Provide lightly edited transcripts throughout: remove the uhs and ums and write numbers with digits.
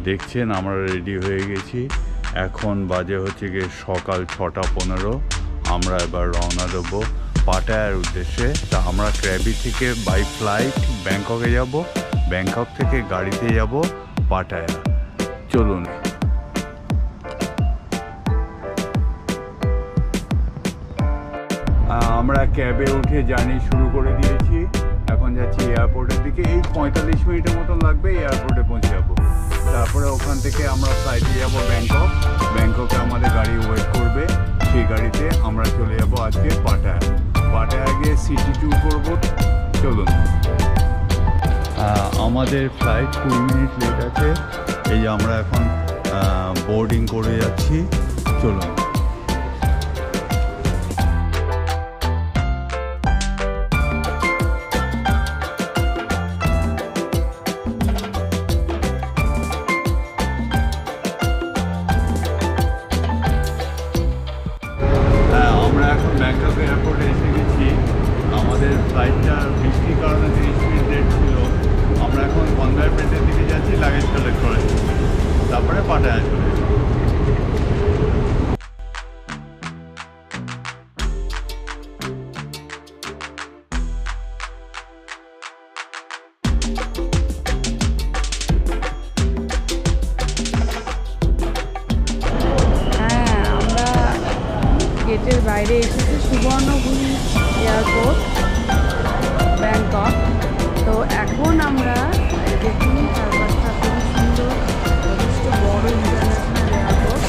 দেখছেন আমরা রেডি হয়ে গেছি। এখন বাজে হচ্ছে গিয়ে সকাল 6:15। আমরা এবার রওনা দেবো পাটায়ার উদ্দেশ্যে। তা আমরা ক্র্যাবি থেকে বাই ফ্লাইট ব্যাংককে যাব, ব্যাংকক থেকে গাড়িতে যাব পাটায়া। চলুন। আমরা ক্যাবে উঠে জার্নি শুরু করে দিয়েছি। এখন যাচ্ছি এয়ারপোর্টের দিকে। এই 45 মিনিটের মতন লাগবে এয়ারপোর্টে পৌঁছে যাবো। তারপরে ওখান থেকে আমরা ফ্লাইটে যাব ব্যাংকক। ব্যাংককে আমাদের গাড়ি ওয়েট করবে, সেই গাড়িতে আমরা চলে যাব আজকে পাটায়া। পাটায়া গিয়ে সিটি ট্যুর করবো। চলুন। আমাদের ফ্লাইট 20 মিনিট লেট আছে। এই যে আমরা এখন বোর্ডিং করে যাচ্ছি। চলুন। আমরা এখন ব্যাংকক এয়ারপোর্টে এসে গেছি। আমাদের ফ্লাইটটা বৃষ্টির কারণে 30 মিনিট লেট ছিল। আমরা এখন কনভেয়ার বেল্টের দিকে যাচ্ছি লাগেজ কালেক্ট করে, তারপরে পাটায়া চলে যাবো। গেটের বাইরে এসেছে সুবর্ণভূমি এয়ারপোর্ট ব্যাংকক। তো এখন আমরা দেখুন চারপাশটা খুবই সুন্দর, যথেষ্ট বড় ইন্টারন্যাশনাল এয়ারপোর্ট।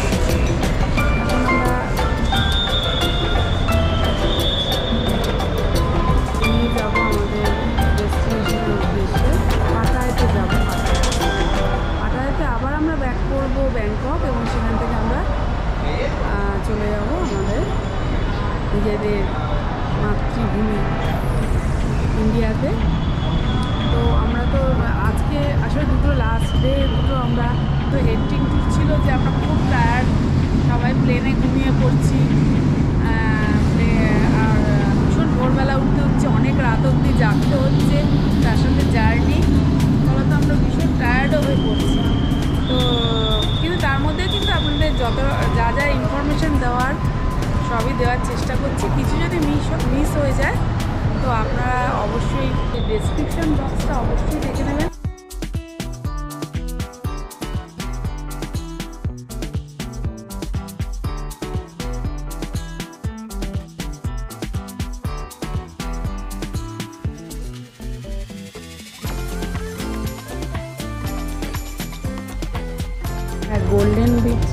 এখন আমরা নিয়ে যাবো আমাদের ডেস্টিনেশনের উদ্দেশ্যে। পাটায়াতে যাবো। পাটায়াতে আবার আমরা ব্যাক করবো ব্যাংকক এবং সেখান থেকে আমরা চলে যাব আমাদের নিজেদের মাতৃভূমি ইন্ডিয়াতে। তো আমরা তো আজকে আসলে দুটো লাস্ট ডে, দুটো আমরা তো হেডটিং ট্যুর ছিল যে আমরা খুব টায়ার্ড, সবাই প্লেনে ঘুমিয়ে পড়ছি। আর ভীষণ ভোরবেলা উঠতে হচ্ছে, অনেক রাত অবধি জাগতে হচ্ছে, তার সাথে জার্নি, ফলে তো আমরা ভীষণ টায়ার্ডও হয়ে পড়ছি। তো কিন্তু তার মধ্যে কিন্তু আপনাদের যত যা যা ইনফরমেশান দেওয়ার সবই দেওয়ার চেষ্টা করছি। কিছু যদি মিস হয়ে যায় তো আপনারা অবশ্যই ডেসক্রিপশন বক্সটা অবশ্যই দেখে নেবেন। গোল্ডেন বিচ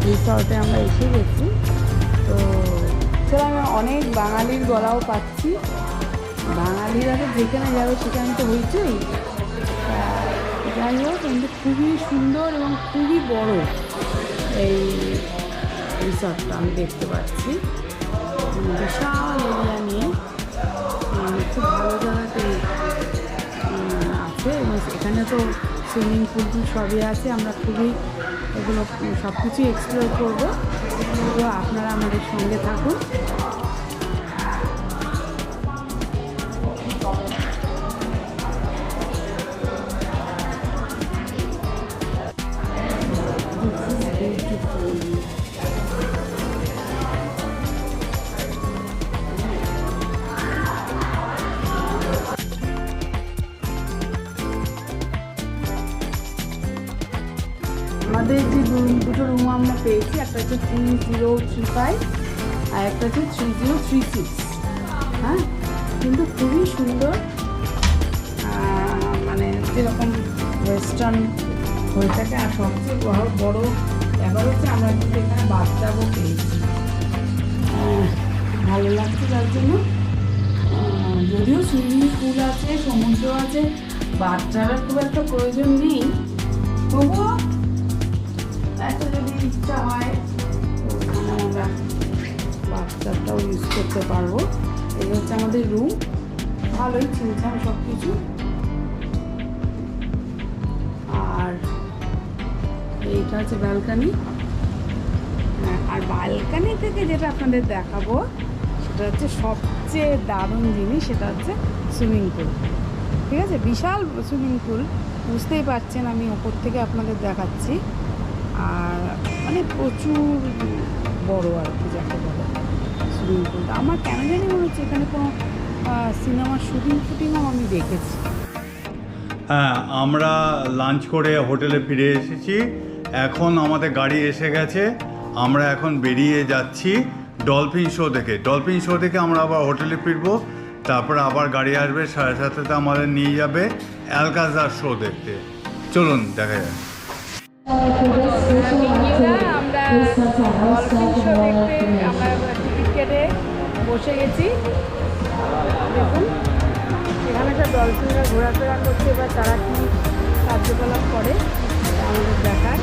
রিসর্টে আমরা এসে গেছি। তো সেখানে অনেক বাঙালির গলাও পাচ্ছি। বাঙালিরা তো যেখানে যাবে সেখানে তো হইচই। যাই হোক, কিন্তু খুবই সুন্দর এবং খুবই বড় এই রিসর্টটা আমি দেখতে পাচ্ছি। বিশাল এরিয়া নিয়ে খুব ভালো জায়গাতে আছে এবং এখানে তো সুইমিং পুল সবই আছে। আমরা খুবই এগুলো সব কিছুই এক্সপ্লোর করবো। তো আপনারা আমাদের সঙ্গে থাকুন। আমাদের যে দুটো রুম আমরা পেয়েছি, একটা হচ্ছে 3035 আর একটা হচ্ছে 3036। হ্যাঁ, কিন্তু খুবই সুন্দর, মানে যেরকম ওয়েস্টার্ন হয়ে থাকে। আর সবচেয়ে বড় ব্যাপার হচ্ছে আমরা কিন্তু এখানে বাথটাবও পেয়েছি। ভালো লাগছে তার জন্য। যদিও সুইমিং পুল আছে, সমুদ্র আছে, বাথটাবের খুব একটা প্রয়োজন নেই, তবুও একটা যদি ইচ্ছা হয় মানে আমরা বাথটাবটাও ইউজ করতে পারবো। এই হচ্ছে আমাদের রুম, ভালোই ছিমছাম সব কিছু। আর এইটা হচ্ছে ব্যালকানি। আর ব্যালকানি থেকে যেটা আপনাদের দেখাবো সেটা হচ্ছে সবচেয়ে দারুণ জিনিস, সেটা হচ্ছে সুইমিং পুল। ঠিক আছে, বিশাল সুইমিং পুল, বুঝতেই পারছেন আমি ওপর থেকে আপনাদের দেখাচ্ছি। আর মানে প্রচুর বড় আর কি যাকে বলে সুইমিং পুলটা। আমার কেন জানি মনে হচ্ছে এখানে কোনো সিনেমার শুটিংও আমি দেখেছি। হ্যাঁ, আমরা লাঞ্চ করে হোটেলে ফিরে এসেছি। এখন আমাদের গাড়ি এসে গেছে। আমরা এখন বেরিয়ে যাচ্ছি ডলফিন শো দেখে। ডলফিন শো দেখে আমরা আবার হোটেলে ফিরবো। তারপর আবার গাড়ি আসবে 7:30-তে আমাদের নিয়ে যাবে অ্যালকাজার শো দেখতে। চলুন দেখা যাক। আমরা ডলফিন শো দেখতে আমরা টিকিট কেটে বসে গেছি। দেখুন এখানে সব ডলফিনরা ঘোরাফেরা করছে বা তারা কি কার্যকলাপ করে আমাদের দেখায়।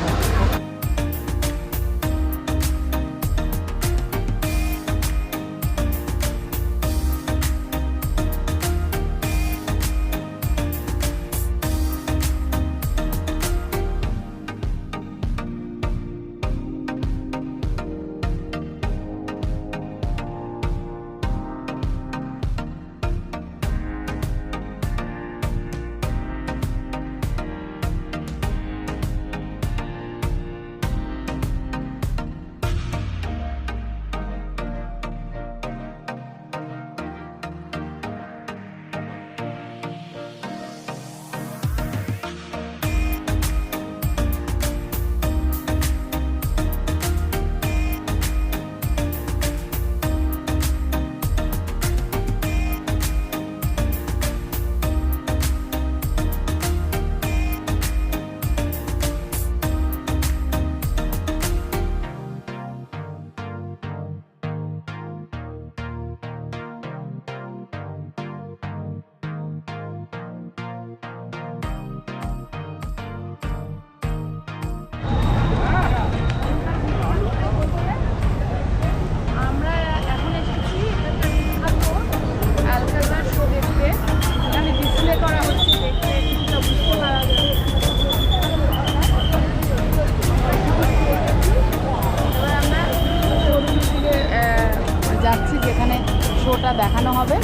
যাচ্ছি যেখানে শোটা দেখানো হবে।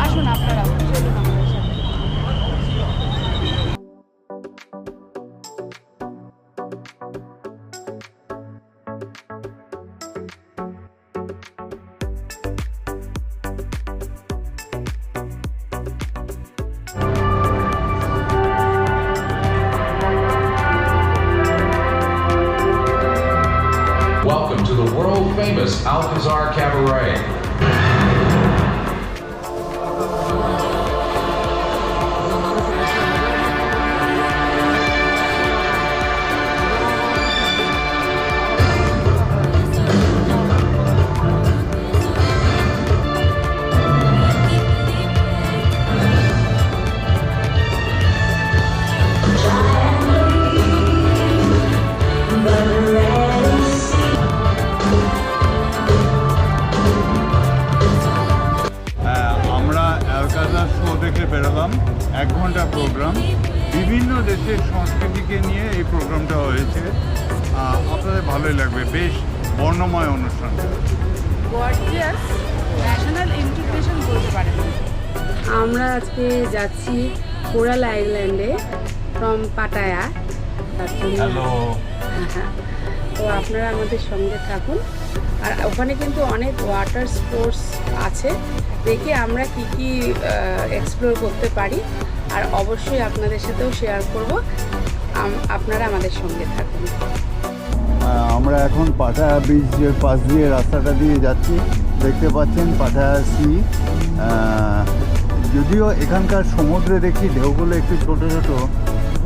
আসুন আপনারা চলুন আমাদের সাথে। Welcome to the world-famous Alcazar Cabaret. আমরা অ্যালকাজার শো দেখে বেরোলাম। 1 ঘন্টা প্রোগ্রাম, বিভিন্ন দেশের সংস্কৃতিকে নিয়ে এই প্রোগ্রামটা হয়েছে। আপনাদের ভালোই লাগবে, বেশ বর্ণময় অনুষ্ঠানটা। গর্জিয়াস ন্যাশনাল ইন্টিগ্রেশন বলতে পারেন। আমরা আজকে যাচ্ছি কোরাল আইল্যান্ডে ফ্রম পাটায়া। হ্যালো। তো আপনারা আমাদের সঙ্গে থাকুন। আর ওখানে কিন্তু অনেক ওয়াটার স্পোর্টস আছে, দেখে আমরা কি কি এক্সপ্লোর করতে পারি আর অবশ্যই আপনাদের সাথেও শেয়ার করব। আপনারা আমাদের সঙ্গে থাকুন। আমরা এখন পাটায়া বিচের পাশ দিয়ে রাস্তাটা দিয়ে যাচ্ছি। দেখতে পাচ্ছেন পাটায়া সি। যদিও এখানকার সমুদ্রে দেখি ঢেউগুলো একটু ছোট ছোট,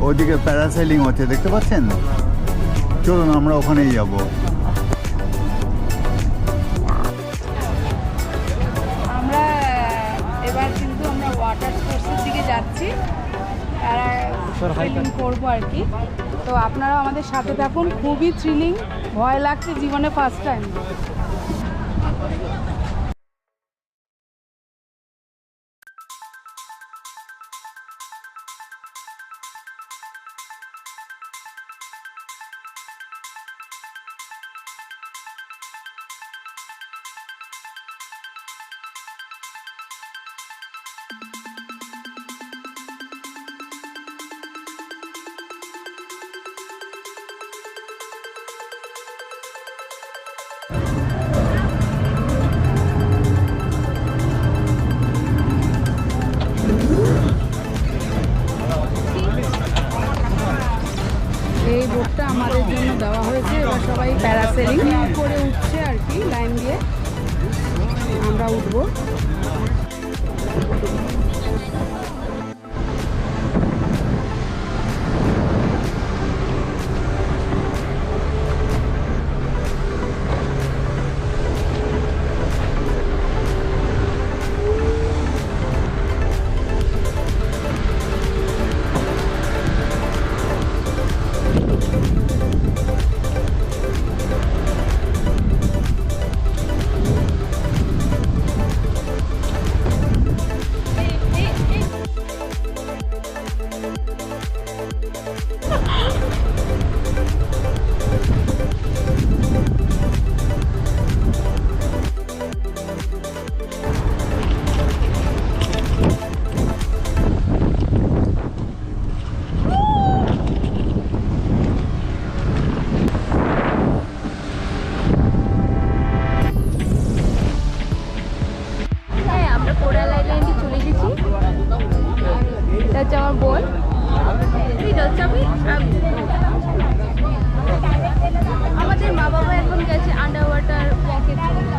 ওইদিকে প্যারাসেলিং হচ্ছে, দেখতে পাচ্ছেন। চলুন আমরা ওখানেই যাব। আমরা এবার কিন্তু আমরা ওয়াটার স্পোর্টসের দিকে যাচ্ছি, প্যারাসেলিং করবো আর কি। তো আপনারাও আমাদের সাথে থাকুন। খুবই থ্রিলিং, ভয় লাগছে, জীবনে ফার্স্ট টাইম। আমাদের জন্য দেওয়া হয়েছে। এবার সবাই প্যারাসেলিং করে উঠছে আর কি, লাইন দিয়ে। আমরা উঠবো। হ্যাঁ, আমরা কোরাল আইল্যান্ডে চলে এসেছি। এটা হচ্ছে আমার বোন। এটা হচ্ছে আমাদের মা বাবা এখন গেছে আন্ডার ওয়াটার ওয়াকের জন্য।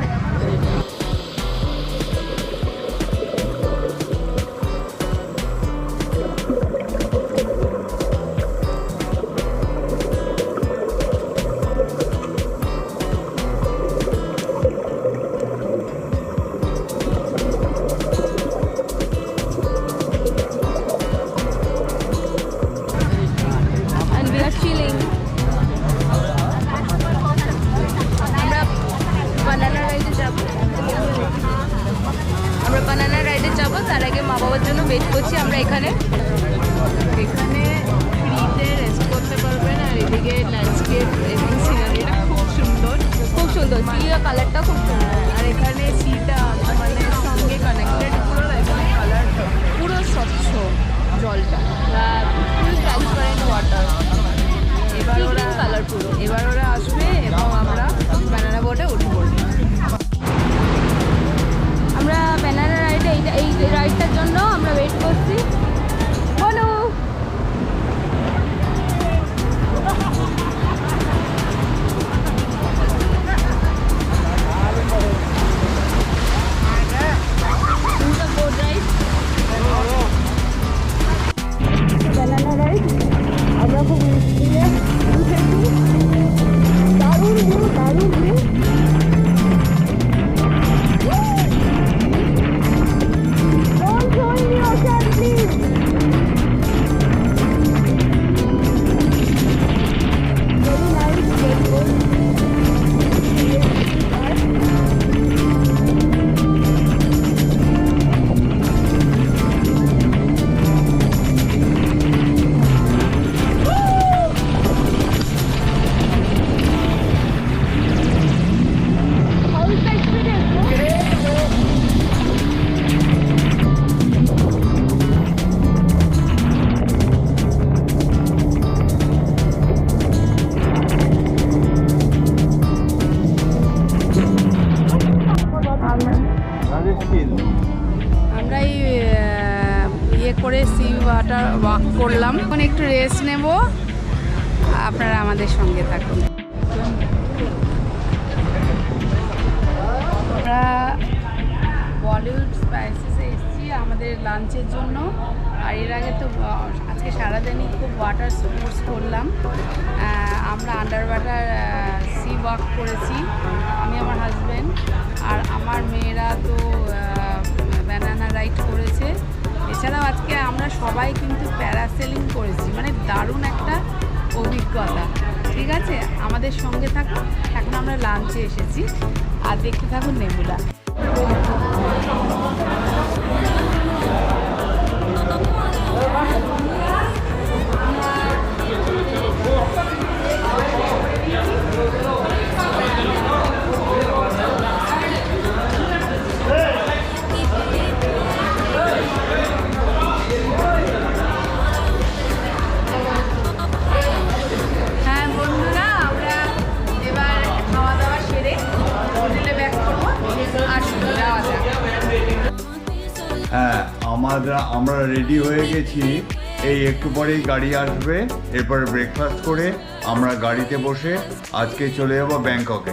And we are chilling. আমরা বানানা রাইডে যাব। তার আগে মা বাবার জন্য ওয়েট করছি। আমরা এখানে ফ্রিতে রেস্ট করতে পারবেন। আর এদিকে ল্যান্ডস্কেপ এবং সিনারিটা খুব সুন্দর, খুব সুন্দর। সির কালারটা খুব সুন্দর। আর এখানে সিটা মানে সঙ্গে কানেক্টেড, পুরো এখানে কালার পুরো স্বচ্ছ জলটা, ফুল ট্রান্সপারেন্ট ওয়াটার। এবার ওরা আসবে এবং আমরা ব্যানানা বোটে উঠে পড়বো। আমরা ব্যানানা রাইডে এই রাইডটার জন্য আমরা ওয়েট করছি। বলো ব্যানানা রাইড আমরা খুব দারুণ view. Don't join me, Ocean, please. Very nice, very good. How is the experience? আমরা এই ইয়ে করে সি ওয়াটার ওয়াক করলাম। এখন একটু রেস্ট নেব। আপনারা আমাদের সঙ্গে থাকুন। আমরা বলিউড স্পাইসেসে এসেছি আমাদের লাঞ্চের জন্য। আর এর আগে তো আজকে সারাদিনই খুব ওয়াটার স্পোর্টস করলাম। আমরা আন্ডার ওয়াটার সি ওয়াক করেছি, আমি আমার হাজব্যান্ড আর আমার মেয়েরা তো ব্যানানা রাইড করেছে। এছাড়াও আজকে আমরা সবাই কিন্তু প্যারাসেলিং করেছি, মানে দারুণ একটা অভিজ্ঞতা। ঠিক আছে, আমাদের সঙ্গে থাকুন। এখন আমরা লাঞ্চে এসেছি আর দেখতে থাকুন নেবুলা। হ্যাঁ, আমরা রেডি হয়ে গেছি। এই একটু পরেই গাড়ি আসবে, এরপরে ব্রেকফাস্ট করে আমরা গাড়িতে বসে আজকে চলে যাব ব্যাংককে।